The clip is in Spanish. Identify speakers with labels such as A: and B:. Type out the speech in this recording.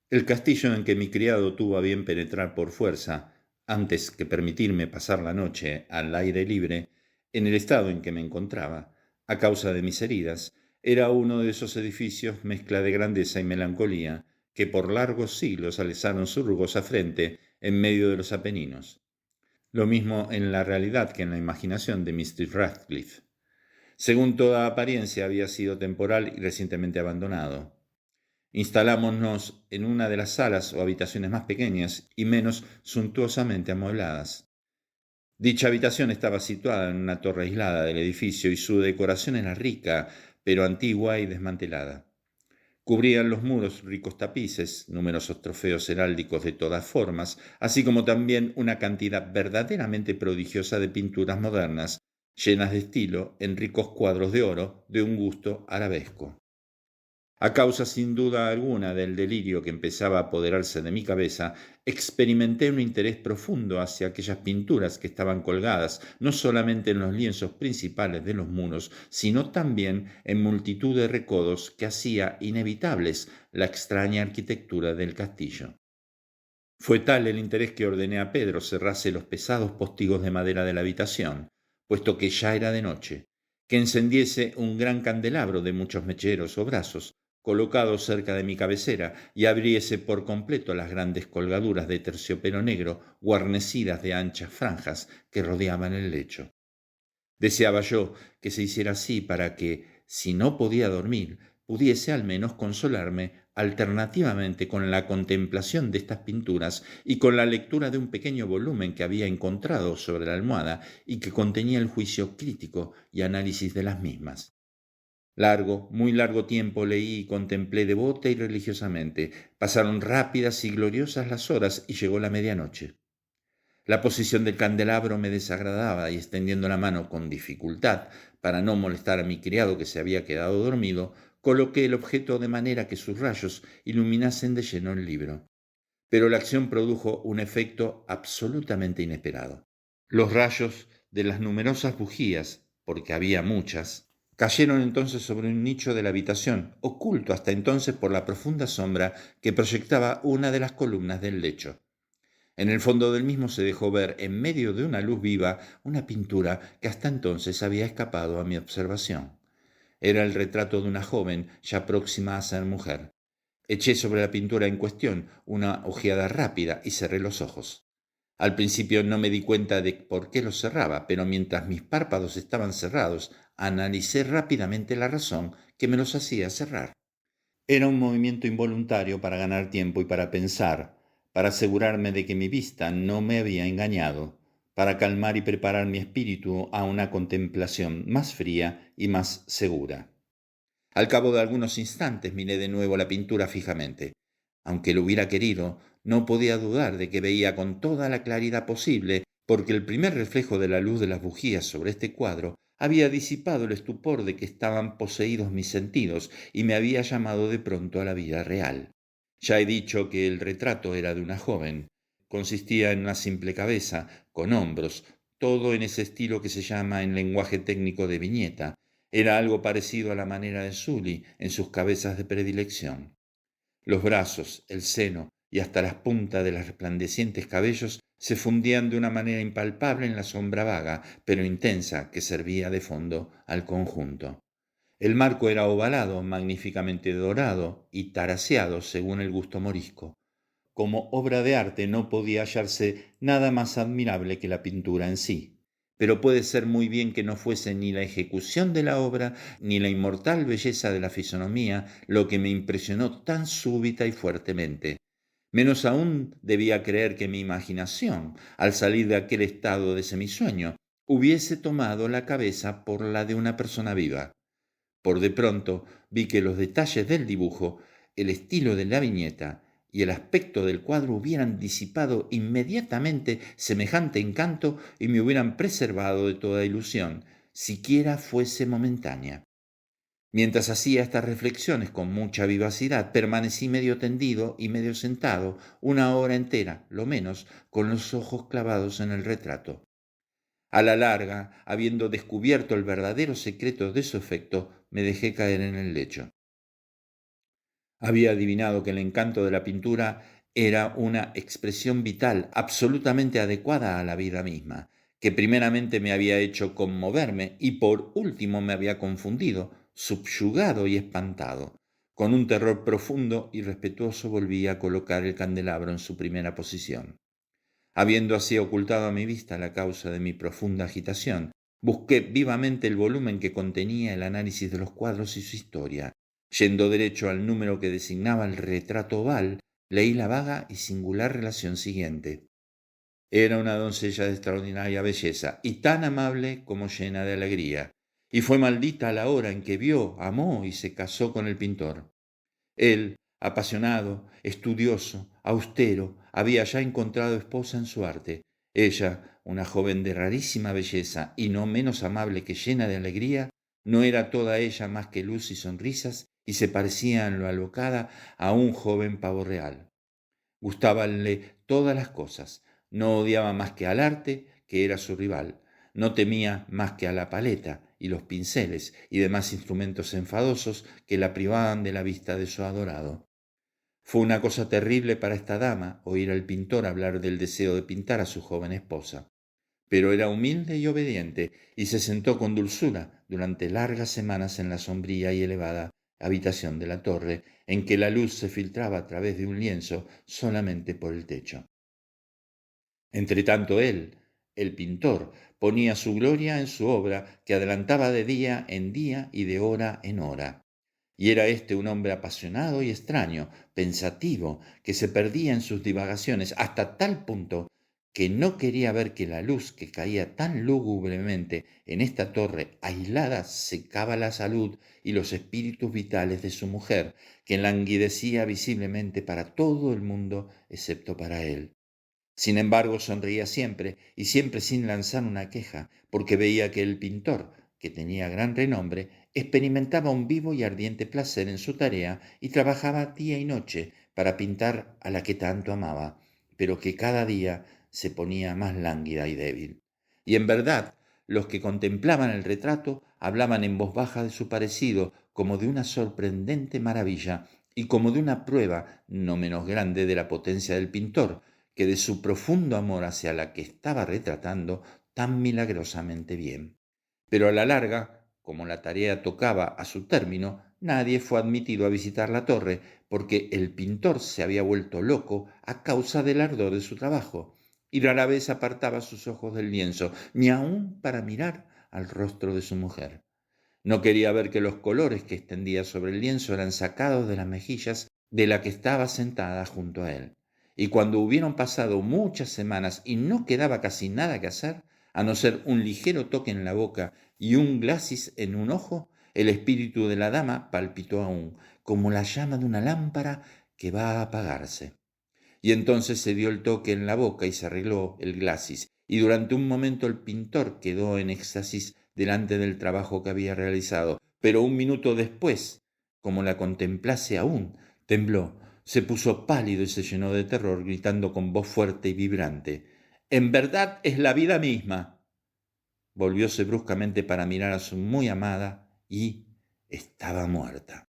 A: El castillo en que mi criado tuvo a bien penetrar por fuerza, antes que permitirme pasar la noche al aire libre, en el estado en que me encontraba, a causa de mis heridas, era uno de esos edificios mezcla de grandeza y melancolía que por largos siglos alisaron su rugosa frente en medio de los Apeninos. Lo mismo en la realidad que en la imaginación de Mr. Radcliffe. Según toda apariencia, había sido temporal y recientemente abandonado. Instalámonos en una de las salas o habitaciones más pequeñas y menos suntuosamente amuebladas. Dicha habitación estaba situada en una torre aislada del edificio y su decoración era rica, pero antigua y desmantelada. Cubrían los muros ricos tapices, numerosos trofeos heráldicos de todas formas, así como también una cantidad verdaderamente prodigiosa de pinturas modernas, llenas de estilo, en ricos cuadros de oro de un gusto arabesco. A causa sin duda alguna del delirio que empezaba a apoderarse de mi cabeza, experimenté un interés profundo hacia aquellas pinturas que estaban colgadas no solamente en los lienzos principales de los muros, sino también en multitud de recodos que hacía inevitables la extraña arquitectura del castillo. Fue tal el interés que ordené a Pedro cerrase los pesados postigos de madera de la habitación, puesto que ya era de noche, que encendiese un gran candelabro de muchos mecheros o brazos, colocado cerca de mi cabecera, y abriese por completo las grandes colgaduras de terciopelo negro guarnecidas de anchas franjas que rodeaban el lecho. Deseaba yo que se hiciera así para que, si no podía dormir, pudiese al menos consolarme alternativamente con la contemplación de estas pinturas y con la lectura de un pequeño volumen que había encontrado sobre la almohada y que contenía el juicio crítico y análisis de las mismas. Largo, muy largo tiempo leí y contemplé devota y religiosamente. Pasaron rápidas y gloriosas las horas y llegó la medianoche. La posición del candelabro me desagradaba y extendiendo la mano con dificultad para no molestar a mi criado que se había quedado dormido, coloqué el objeto de manera que sus rayos iluminasen de lleno el libro. Pero la acción produjo un efecto absolutamente inesperado. Los rayos de las numerosas bujías, porque había muchas, cayeron entonces sobre un nicho de la habitación, oculto hasta entonces por la profunda sombra que proyectaba una de las columnas del lecho. En el fondo del mismo se dejó ver, en medio de una luz viva, una pintura que hasta entonces había escapado a mi observación. Era el retrato de una joven ya próxima a ser mujer. Eché sobre la pintura en cuestión una ojeada rápida y cerré los ojos. Al principio no me di cuenta de por qué los cerraba, pero mientras mis párpados estaban cerrados, analicé rápidamente la razón que me los hacía cerrar. Era un movimiento involuntario para ganar tiempo y para pensar, para asegurarme de que mi vista no me había engañado, para calmar y preparar mi espíritu a una contemplación más fría y más segura. Al cabo de algunos instantes miré de nuevo la pintura fijamente. Aunque lo hubiera querido, no podía dudar de que veía con toda la claridad posible, porque el primer reflejo de la luz de las bujías sobre este cuadro había disipado el estupor de que estaban poseídos mis sentidos y me había llamado de pronto a la vida real. Ya he dicho que el retrato era de una joven. Consistía en una simple cabeza, con hombros, todo en ese estilo que se llama en lenguaje técnico de viñeta. Era algo parecido a la manera de Sully en sus cabezas de predilección. Los brazos, el seno y hasta las puntas de los resplandecientes cabellos se fundían de una manera impalpable en la sombra vaga, pero intensa, que servía de fondo al conjunto. El marco era ovalado, magníficamente dorado y taraceado según el gusto morisco. Como obra de arte no podía hallarse nada más admirable que la pintura en sí, pero puede ser muy bien que no fuese ni la ejecución de la obra ni la inmortal belleza de la fisonomía lo que me impresionó tan súbita y fuertemente. Menos aún debía creer que mi imaginación, al salir de aquel estado de semisueño, hubiese tomado la cabeza por la de una persona viva. Por de pronto vi que los detalles del dibujo, el estilo de la viñeta y el aspecto del cuadro hubieran disipado inmediatamente semejante encanto y me hubieran preservado de toda ilusión, siquiera fuese momentánea. Mientras hacía estas reflexiones con mucha vivacidad, permanecí medio tendido y medio sentado, una hora entera, lo menos, con los ojos clavados en el retrato. A la larga, habiendo descubierto el verdadero secreto de su efecto, me dejé caer en el lecho. Había adivinado que el encanto de la pintura era una expresión vital absolutamente adecuada a la vida misma, que primeramente me había hecho conmoverme y por último me había confundido, subyugado y espantado. Con un terror profundo y respetuoso volví a colocar el candelabro en su primera posición. Habiendo así ocultado a mi vista la causa de mi profunda agitación, busqué vivamente el volumen que contenía el análisis de los cuadros y su historia. Yendo derecho al número que designaba el retrato oval, leí la vaga y singular relación siguiente. Era una doncella de extraordinaria belleza y tan amable como llena de alegría, y fue maldita la hora en que vio, amó y se casó con el pintor. Él, apasionado, estudioso, austero, había ya encontrado esposa en su arte. Ella, una joven de rarísima belleza y no menos amable que llena de alegría, no era toda ella más que luz y sonrisas y se parecía en lo alocada a un joven pavo real. Gustábanle todas las cosas, no odiaba más que al arte, que era su rival, no temía más que a la paleta y los pinceles y demás instrumentos enfadosos que la privaban de la vista de su adorado. Fue una cosa terrible para esta dama oír al pintor hablar del deseo de pintar a su joven esposa, pero era humilde y obediente y se sentó con dulzura durante largas semanas en la sombría y elevada habitación de la torre, en que la luz se filtraba a través de un lienzo solamente por el techo. Entretanto él, el pintor, ponía su gloria en su obra, que adelantaba de día en día y de hora en hora. Y era éste un hombre apasionado y extraño, pensativo, que se perdía en sus divagaciones hasta tal punto que no quería ver que la luz que caía tan lúgubremente en esta torre aislada secaba la salud y los espíritus vitales de su mujer, que languidecía visiblemente para todo el mundo excepto para él. Sin embargo, sonreía siempre y siempre sin lanzar una queja, porque veía que el pintor, que tenía gran renombre, experimentaba un vivo y ardiente placer en su tarea y trabajaba día y noche para pintar a la que tanto amaba, pero que cada día se ponía más lánguida y débil. Y en verdad, los que contemplaban el retrato hablaban en voz baja de su parecido como de una sorprendente maravilla y como de una prueba no menos grande de la potencia del pintor, que de su profundo amor hacia la que estaba retratando tan milagrosamente bien. Pero a la larga, como la tarea tocaba a su término, nadie fue admitido a visitar la torre, porque el pintor se había vuelto loco a causa del ardor de su trabajo, y rara vez apartaba sus ojos del lienzo, ni aun para mirar al rostro de su mujer. No quería ver que los colores que extendía sobre el lienzo eran sacados de las mejillas de la que estaba sentada junto a él. Y cuando hubieron pasado muchas semanas y no quedaba casi nada que hacer, a no ser un ligero toque en la boca y un glacis en un ojo, el espíritu de la dama palpitó aún, como la llama de una lámpara que va a apagarse. Y entonces se dio el toque en la boca y se arregló el glacis, y durante un momento el pintor quedó en éxtasis delante del trabajo que había realizado, pero un minuto después, como la contemplase aún, tembló, se puso pálido y se llenó de terror, gritando con voz fuerte y vibrante: «En verdad es la vida misma». Volvióse bruscamente para mirar a su muy amada y estaba muerta.